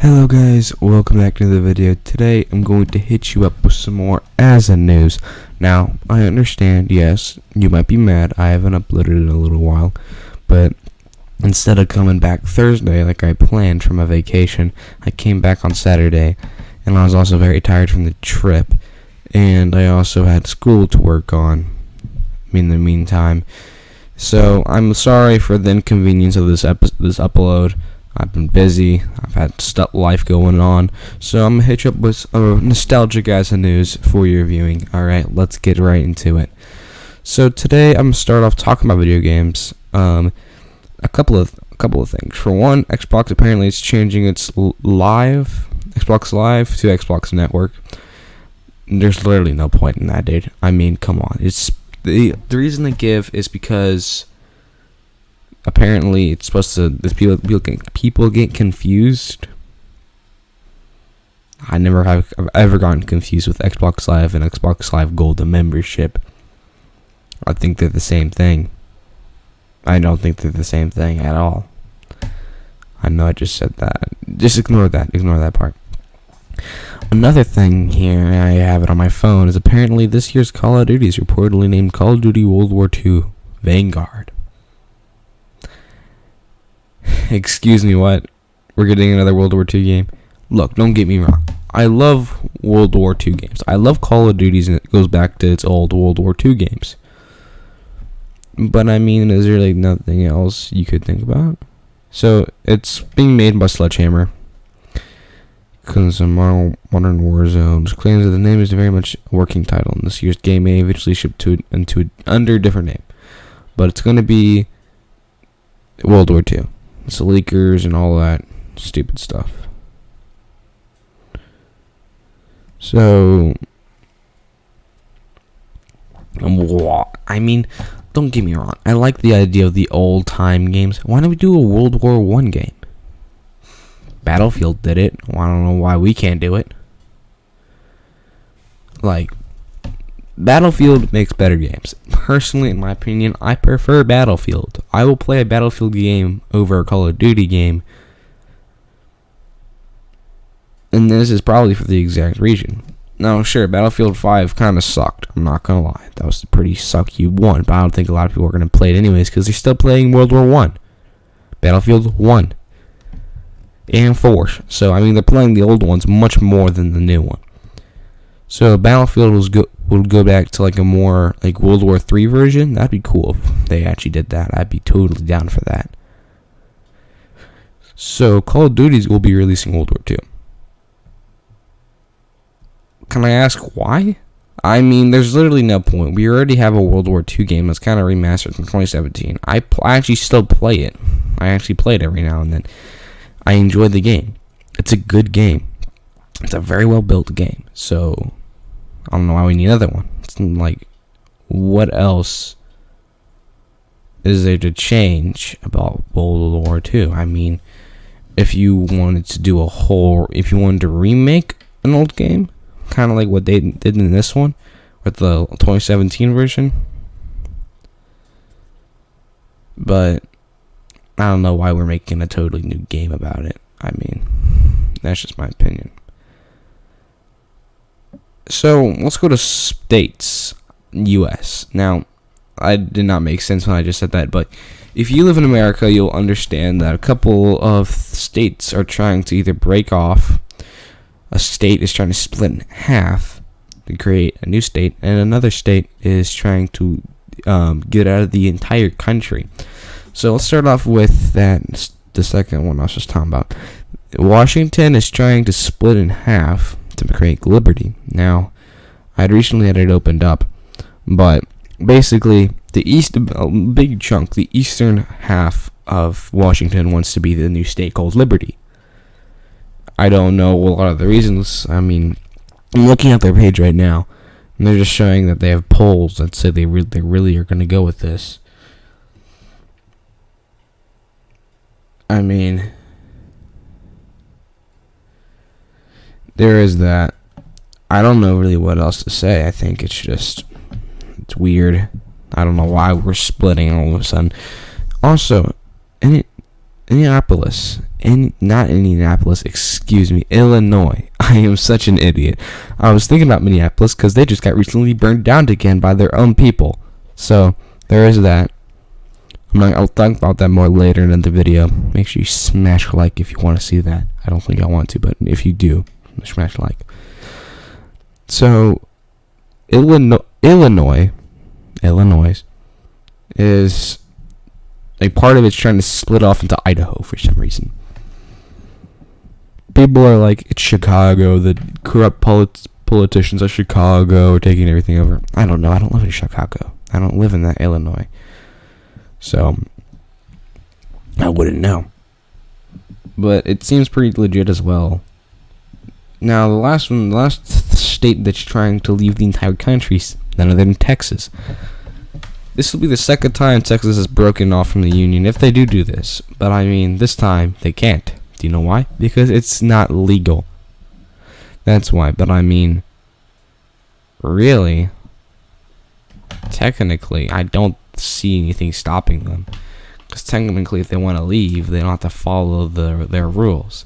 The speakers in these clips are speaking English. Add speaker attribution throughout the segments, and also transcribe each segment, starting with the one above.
Speaker 1: Hello guys, welcome back to the video. Today I'm going to hit you up with some more Azza news. Now, I understand, yes, you might be mad I haven't uploaded in a little while, but instead of coming back Thursday like I planned from a vacation, I came back on Saturday, and I was also very tired from the trip, and I also had school to work on in the meantime. So, I'm sorry for the inconvenience of this upload. I've been busy, I've had life going on, so I'm going to hit you up with nostalgic Azza news for your viewing. Alright, let's get right into it. So today I'm going to start off talking about video games. A couple of things. For one, Xbox apparently is changing its Xbox Live to Xbox Network. There's literally no point in that, dude. I mean, come on. It's the reason they give is because apparently it's supposed to people get confused. I've ever gotten confused with Xbox Live and Xbox Live Gold membership. I think they're the same thing. I don't think they're the same thing at all. I know I just said that. Just ignore that part. Another thing here, I have it on my phone, is apparently this year's Call of Duty is reportedly named Call of Duty World War II Vanguard. Excuse me, what? We're getting another World War II game? Look, don't get me wrong. I love World War II games. I love Call of Duties, and it goes back to its old World War II games. But I mean, is there like nothing else you could think about? So, it's being made by Sledgehammer. Because Modern Warzones claims that the name is very much a working title, and this year's game may eventually ship under a different name. But it's going to be World War II. It's leakers and all that stupid stuff. So, I mean, don't get me wrong. I like the idea of the old time games. Why don't we do a World War I game? Battlefield did it. Well, I don't know why we can't do it. Like, Battlefield makes better games. Personally, in my opinion, I prefer Battlefield. I will play a Battlefield game over a Call of Duty game. And this is probably for the exact reason. Now, sure, Battlefield 5 kind of sucked. I'm not going to lie. That was a pretty sucky one. But I don't think a lot of people are going to play it anyways because they're still playing World War 1. Battlefield 1. And 4. So, I mean, they're playing the old ones much more than the new one. So Battlefield will go back to like a more like World War III version. That'd be cool if they actually did that. I'd be totally down for that. So Call of Duty will be releasing World War II. Can I ask why? I mean, there's literally no point. We already have a World War II game that's kind of remastered from 2017. I actually still play it. I actually play it every now and then. I enjoy the game. It's a good game. It's a very well built game. So I don't know why we need another one. It's like, what else is there to change about World War II? I mean, if you wanted to remake an old game, kind of like what they did in this one, with the 2017 version. But I don't know why we're making a totally new game about it. I mean, that's just my opinion. So, let's go to states, U.S. Now, I did not make sense when I just said that, but if you live in America, you'll understand that a couple of states are trying to either break off. A state is trying to split in half to create a new state, and another state is trying to get out of the entire country. So, let's start off with the second one I was just talking about. Washington is trying to split in half to create liberty. Now, I'd recently had it opened up, but basically, big chunk, the eastern half of Washington wants to be the new state called Liberty. I don't know a lot of the reasons. I mean, I'm looking at their page right now, and they're just showing that they have polls that say they really are going to go with this. I mean, there is that. I don't know really what else to say. I think it's weird. I don't know why we're splitting all of a sudden. Also, Not Indianapolis, excuse me, Illinois. I am such an idiot. I was thinking about Minneapolis because they just got recently burned down again by their own people. So, there is that. I'll talk about that more later in the video. Make sure you smash like if you want to see that. I don't think I want to, but if you do, smash like. So, Illinois is a part of it's trying to split off into Idaho for some reason. People are like, it's Chicago, the corrupt politicians of Chicago are taking everything over. I don't know. I don't live in Chicago. I don't live in that Illinois. So, I wouldn't know. But it seems pretty legit as well. Now, the last state that's trying to leave the entire country is none other than Texas. This will be the second time Texas has broken off from the Union, if they do this. But I mean, this time, they can't. Do you know why? Because it's not legal. That's why. But I mean, really, technically, I don't see anything stopping them. Because technically, if they want to leave, they don't have to follow their rules.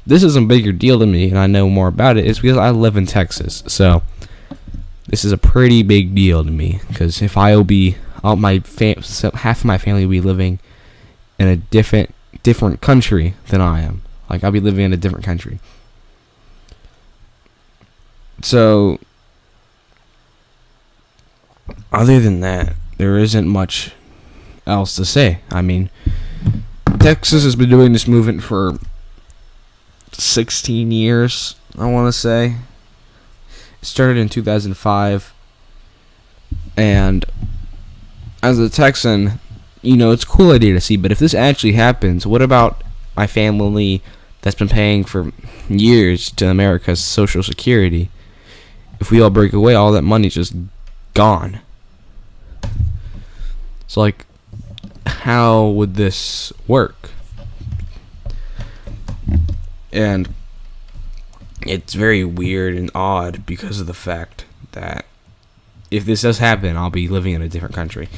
Speaker 1: This is a bigger deal to me, and I know more about it, is because I live in Texas. So, this is a pretty big deal to me. Because if I will be, half of my family will be living in a different country than I am. Like, I'll be living in a different country. So, other than that, there isn't much else to say. I mean, Texas has been doing this movement for 16 years, I want to say. It started in 2005. And as a Texan, it's a cool idea to see, but if this actually happens, what about my family that's been paying for years to America's Social Security? If we all break away, all that money's just gone. So, like, how would this work? And it's very weird and odd because of the fact that if this does happen, I'll be living in a different country.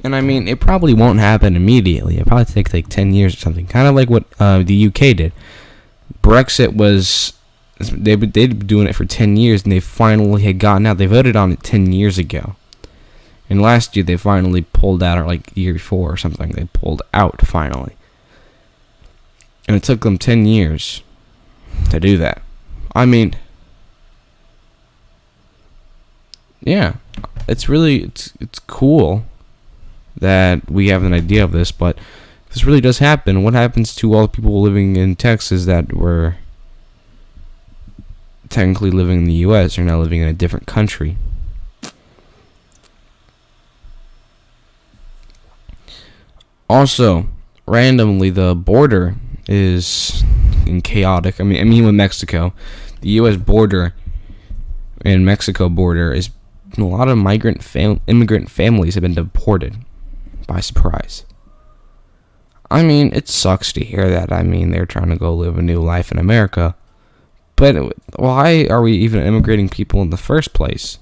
Speaker 1: And I mean, it probably won't happen immediately. It probably take like 10 years or something. Kind of like what the UK did. Brexit was, they'd been doing it for 10 years, and they finally had gotten out. They voted on it 10 years ago. And last year, they finally pulled out, or like the year before or something, they pulled out finally. And it took them 10 years to do that. I mean, yeah, it's cool that we have an idea of this, but if this really does happen, what happens to all the people living in Texas that were technically living in the U.S. or now living in a different country? Also, randomly, the border is chaotic. I mean, with Mexico, the U.S. border and Mexico border is a lot of immigrant families have been deported by surprise. I mean, it sucks to hear that. I mean, they're trying to go live a new life in America, but why are we even immigrating people in the first place?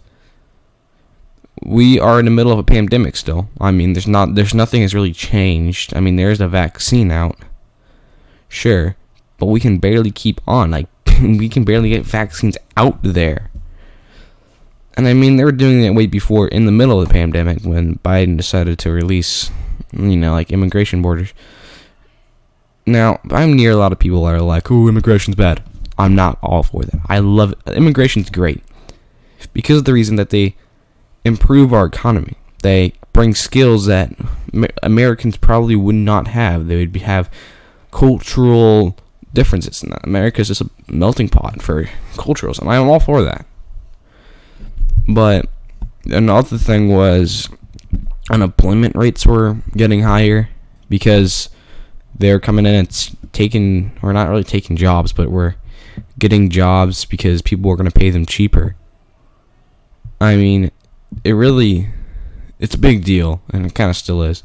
Speaker 1: We are in the middle of a pandemic still. I mean, there's nothing has really changed. I mean, there's a vaccine out, sure, but we can barely keep on. Like, we can barely get vaccines out there. And I mean, they were doing that way before, in the middle of the pandemic, when Biden decided to release, like immigration borders. Now, I'm near a lot of people that are like, "Oh, immigration's bad." I'm not all for that. I love it. Immigration's great because of the reason that they improve our economy. They bring skills that Americans probably would not have. They would have cultural differences. America's just a melting pot for cultures, and I'm all for that. But another thing was unemployment rates were getting higher because they're coming in and we're not really taking jobs, but we're getting jobs because people were going to pay them cheaper. I mean, it's a big deal, and it kind of still is.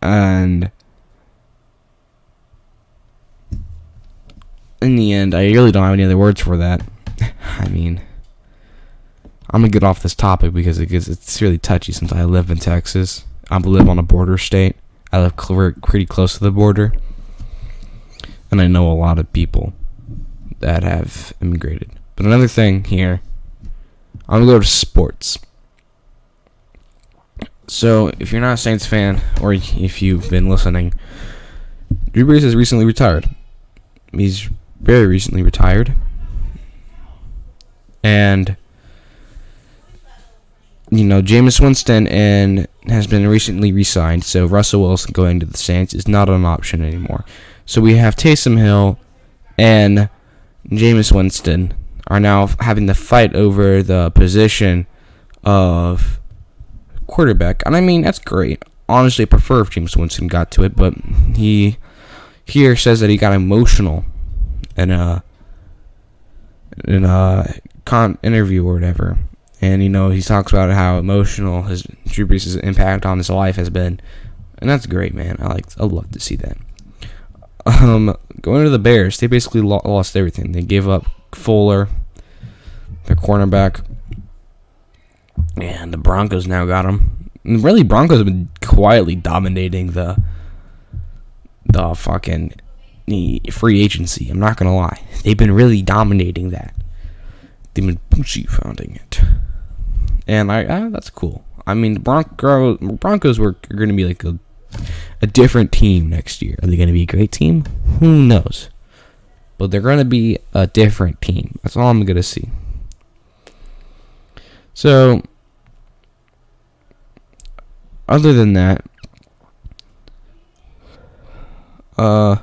Speaker 1: And in the end, I really don't have any other words for that. I mean, I'm going to get off this topic because it's really touchy since I live in Texas. I live on a border state. I live pretty close to the border, and I know a lot of people that have immigrated. But another thing here, I'm gonna go to sports. So if you're not a Saints fan, or if you've been listening, Drew Brees has recently retired. He's very recently retired, and Jameis Winston has been recently re-signed, so Russell Wilson going to the Saints is not an option anymore. So we have Taysom Hill and Jameis Winston are now having to fight over the position of quarterback. And I mean, that's great. Honestly, I prefer if Jameis Winston got to it, but he here says that he got emotional in a interview or whatever. And, he talks about how emotional Drew Brees' impact on his life has been. And that's great, man. I'd love to see that. Going to the Bears, they basically lost everything. They gave up Fuller, their cornerback, and the Broncos now got him. And really, Broncos have been quietly dominating the fucking free agency. I'm not going to lie. They've been really dominating that. They've been founding it. And that's cool. I mean, the Broncos are going to be like a different team next year. Are they going to be a great team? Who knows? But they're going to be a different team. That's all I'm going to see. So, other than that, I'm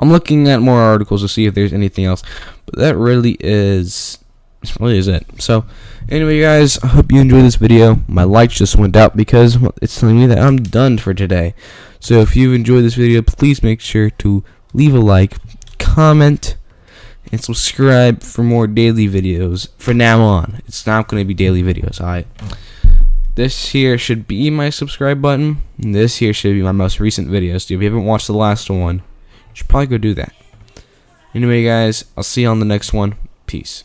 Speaker 1: looking at more articles to see if there's anything else. But that really is it. So, anyway, guys, I hope you enjoyed this video. My lights just went out because it's telling me that I'm done for today. So, if you enjoyed this video, please make sure to leave a like, comment, and subscribe for more daily videos. From now on, it's not going to be daily videos. This here should be my subscribe button, and this here should be my most recent videos. So if you haven't watched the last one, you should probably go do that. Anyway, guys, I'll see you on the next one. Peace.